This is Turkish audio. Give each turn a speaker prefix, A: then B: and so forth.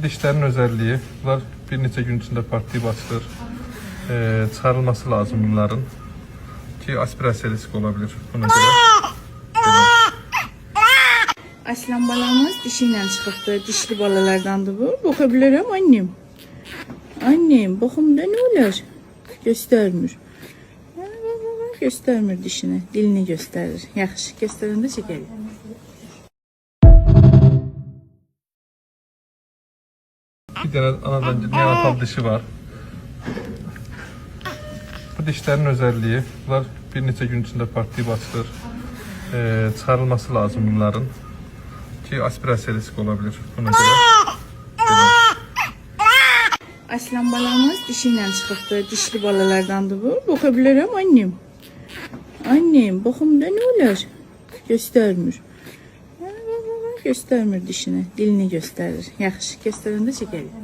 A: Bu dişlerin özelliği, bunlar bir neçə gün içində partlayıb açılır. Çıxarılması lazım bunların ki aspirasiya riski olabilir. Buna göre
B: Aslan balamız dişiyle çıkıptı. Dişli balalardandı bu. Bakabilirim annem. Annem bakımda ne olur? Göstermir. Göstermir dişini. Dilini gösterir. Yaxşı gösterende çekelim.
A: bir tane anadan neonatal dişi var. Bu dişlerin özelliği, bunlar bir neçə gün içində partlayıb açılır. Çıxarılması lazım bunların ki aspirasiya riski olabilir. Buna göre
B: Aslan balamız dişiyle çıkıptı. Dişli balalardandı bu. Bakabilirim annem. Annem bakımda ne olur? Göstermir. Göstermir dişini. Dilini gösterir. Yaxşı gösterende çekelim.